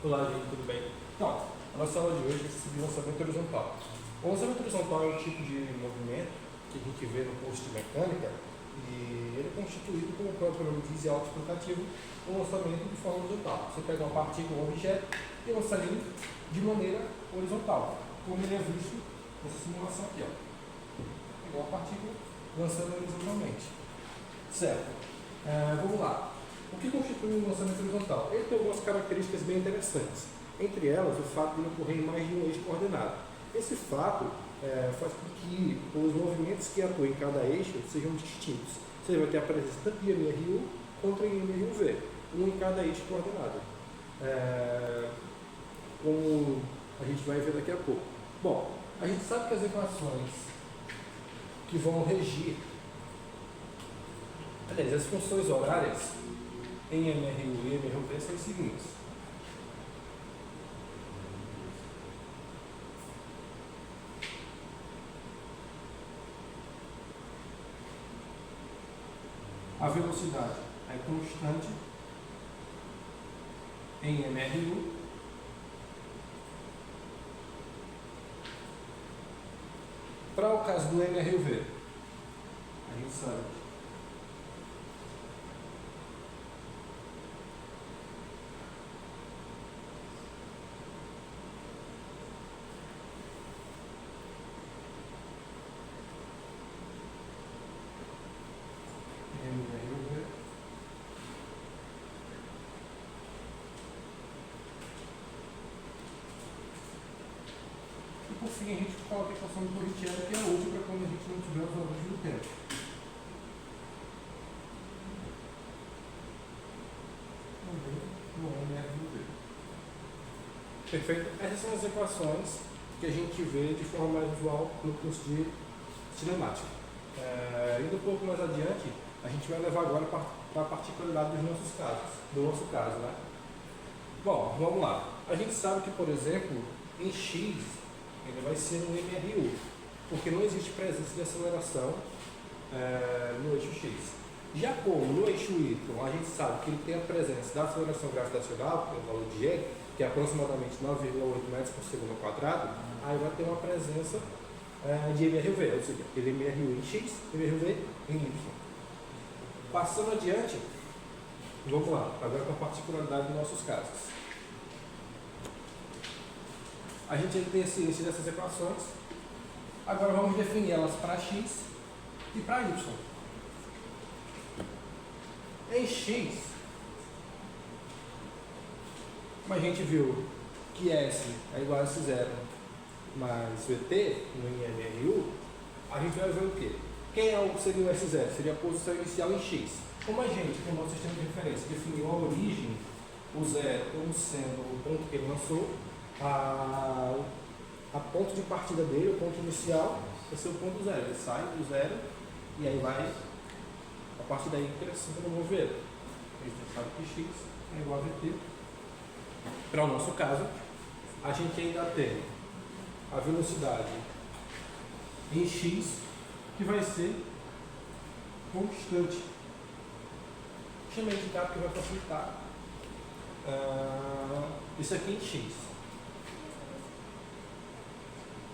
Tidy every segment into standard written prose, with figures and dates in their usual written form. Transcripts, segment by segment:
Olá, gente, tudo bem? Então, a nossa aula de hoje vai ser sobre lançamento horizontal. O lançamento horizontal é um tipo de movimento que a gente vê no curso de mecânica e ele é constituído, como o próprio nome diz, e autoexplicativo, um lançamento de forma horizontal. Você pega uma partícula ou um objeto e lança ele de maneira horizontal, como ele é visto nessa simulação aqui. Pegou uma partícula lançando horizontalmente. Certo? Vamos lá. O que constitui um lançamento horizontal? Ele tem algumas características bem interessantes. Entre elas, o fato de ele ocorrer em mais de um eixo coordenado. Esse fato faz com que os movimentos que atuam em cada eixo sejam distintos. Você vai ter a presença tanto de MRU quanto em MRUV, um em cada eixo coordenado. Como a gente vai ver daqui a pouco. Bom, a gente sabe que as equações que vão regir, aliás, as funções horárias em MRU e MRUV são as seguintes. A velocidade é constante em MRU para o caso do MRUV. A gente sabe MRUV e por fim a gente coloca a equação de Borrichieri, que é útil para quando a gente não tiver os valores do tempo. No MRUV. Perfeito? Essas são as equações que a gente vê de forma mais visual no curso de cinemática. Indo um pouco mais adiante, a gente vai levar agora para a particularidade dos nossos casos, do nosso caso, né? Bom, vamos lá. A gente sabe que, por exemplo, em X, ele vai ser um MRU, porque não existe presença de aceleração no eixo X. Já como no eixo Y, a gente sabe que ele tem a presença da aceleração gravitacional, que é o valor de G, que é aproximadamente 9,8 metros por segundo ao quadrado, aí vai ter uma presença de MRUV, ou seja, ele MRU em X, MRUV em Y. Passando adiante, vamos lá, agora com a particularidade dos nossos casos. A gente tem a ciência dessas equações, agora vamos definir elas para X e para Y. Em X, como a gente viu que S é igual a S0 mais VT no MRU, a gente vai ver o quê? Quem seria o S0? Seria a posição inicial em X. Como a gente, com o nosso sistema de referência, definiu a origem, o zero como sendo o ponto que ele lançou, a ponto de partida dele, o ponto inicial, vai ser o ponto zero. Ele sai do zero e aí vai, a partir daí, interessante no mover. A gente sabe que X é igual a VT. Para o nosso caso, a gente ainda tem a velocidade em X, que vai ser constante. Chamei de K porque vai facilitar. Isso aqui em X.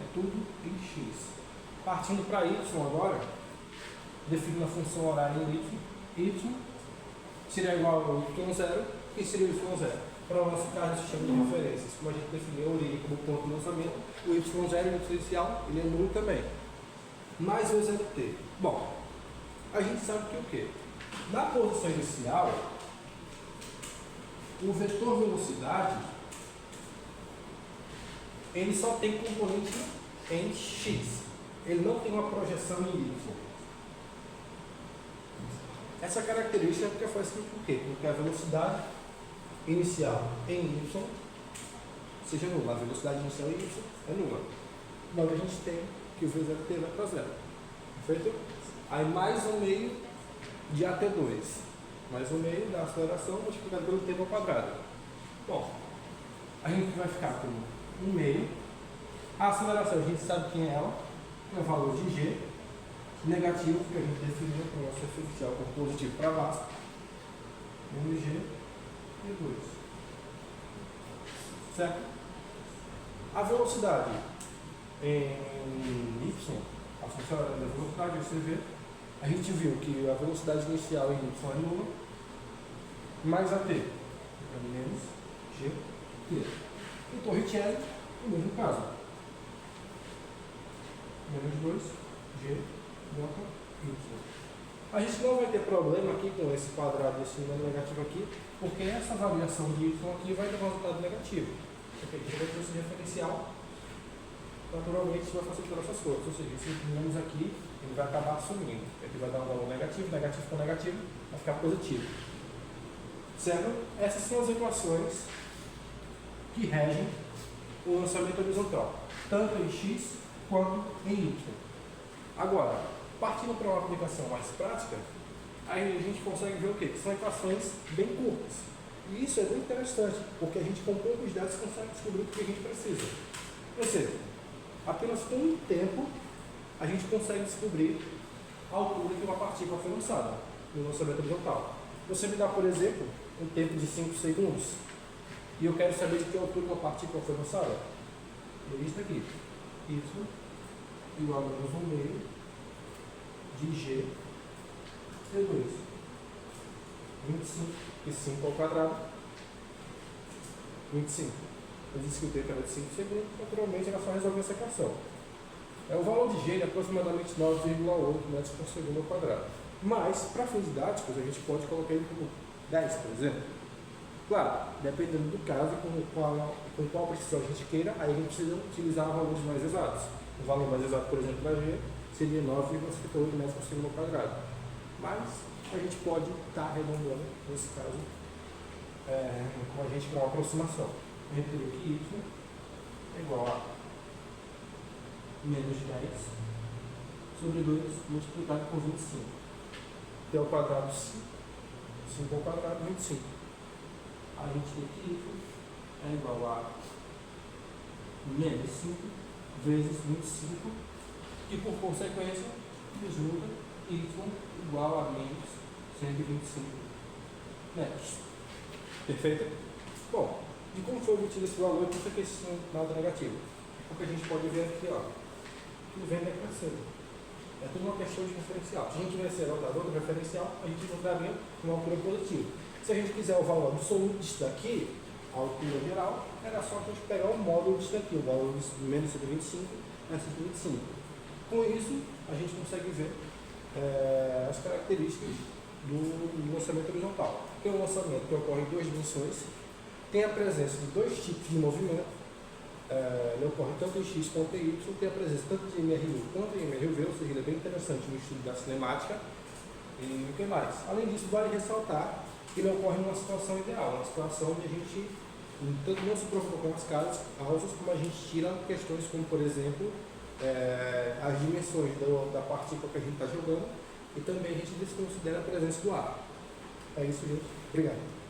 É tudo em X. Partindo para Y agora, definindo a função horária em Y seria igual ao Y0 e seria o Y0. Para o nosso caso, a gente chama de referências. Como a gente definiu a origem como ponto de lançamento, o Y0 e o Y inicial, ele é nulo também. Mais o ZT. Bom, a gente sabe que o quê? Na posição inicial, o vetor velocidade, ele só tem componente em X. Ele não tem uma projeção em Y. Essa característica faz com que a velocidade inicial em Y seja nula. A velocidade inicial em Y é nula. Logo a gente tem que o V0T vai para zero. Perfeito? Aí mais um meio de AT2. Mais um meio da aceleração multiplicado pelo tempo ao quadrado. Bom, a gente vai ficar com um meio. A aceleração a gente sabe quem é ela, é o valor de G, negativo, que a gente definiu para o nosso referencial como positivo para baixo, mg e 2. certo? A velocidade em y, a função da velocidade, você vê, a gente viu que a velocidade inicial em y é nula, mais a t, é menos gt. E torre L, no mesmo caso, menos 2g delta y. A gente não vai ter problema aqui com esse quadrado e esse número negativo aqui, porque essa variação de y aqui vai dar um resultado negativo. Porque a gente vai ter esse referencial, naturalmente isso vai facilitar essas coisas. Ou seja, esse menos aqui, ele vai acabar sumindo. Ele vai dar um valor negativo, negativo com negativo, vai ficar positivo. Certo? Essas são as equações que regem o lançamento horizontal, tanto em x quanto em y. Agora, partindo para uma aplicação mais prática, aí a gente consegue ver o quê? Que são equações bem curtas. E isso é muito interessante, porque a gente com poucos dados consegue descobrir o que a gente precisa. Ou seja, apenas com um tempo a gente consegue descobrir a altura que uma partícula foi lançada no lançamento horizontal. Você me dá, por exemplo, um tempo de 5 segundos e eu quero saber de que altura uma partícula foi lançada. É isso aqui. Isso igual a menos 1 meio de g C2. 25, e 5 ao quadrado, 25. Eu disse que o tempo era de 5 segundos, naturalmente era só resolver essa equação. O valor de g é aproximadamente 9,8 metros por segundo ao quadrado. Mas, para fins didáticos, a gente pode colocar ele como 10, por exemplo. Claro, dependendo do caso, com qual precisão a gente queira, aí a gente precisa utilizar valores mais exatos. O valor mais exato, por exemplo, para g seria 9,58 metros por segundo ao quadrado. Mas a gente pode estar arredondando, nesse caso, com a gente com uma aproximação. Entre que y é igual a menos 10 sobre 2 multiplicado por 25. T ao quadrado 5, 5 ao quadrado 25. A gente tem que y é igual a menos 5 vezes 25, e por consequência resulta y igual a menos 125 metros. Perfeito? Bom, e como foi obtido esse valor, por que esse nada negativo? Porque a gente pode ver aqui, ó, que o vento é crescendo. É tudo uma questão de referencial. Se a gente tivesse elevado outro referencial, a gente encontraria uma altura positiva. Se a gente quiser o valor absoluto disso daqui, a altura geral, era só a gente pegar o módulo disso daqui, o valor de menos 125 é 125. Com isso, a gente consegue ver as características do lançamento horizontal. Que é um lançamento que ocorre em duas dimensões, tem a presença de dois tipos de movimento, ele ocorre tanto em x quanto em y, tem a presença tanto de MRU quanto em MRV, ou seja, ele é bem interessante no estudo da cinemática. E o que mais? Além disso, vale ressaltar que ele ocorre numa situação ideal, uma situação onde a gente tanto não se preocupa com as causas, como a gente tira questões como, por exemplo, as dimensões da partícula que a gente está jogando, e também a gente desconsidera a presença do ar. É isso, gente. Obrigado.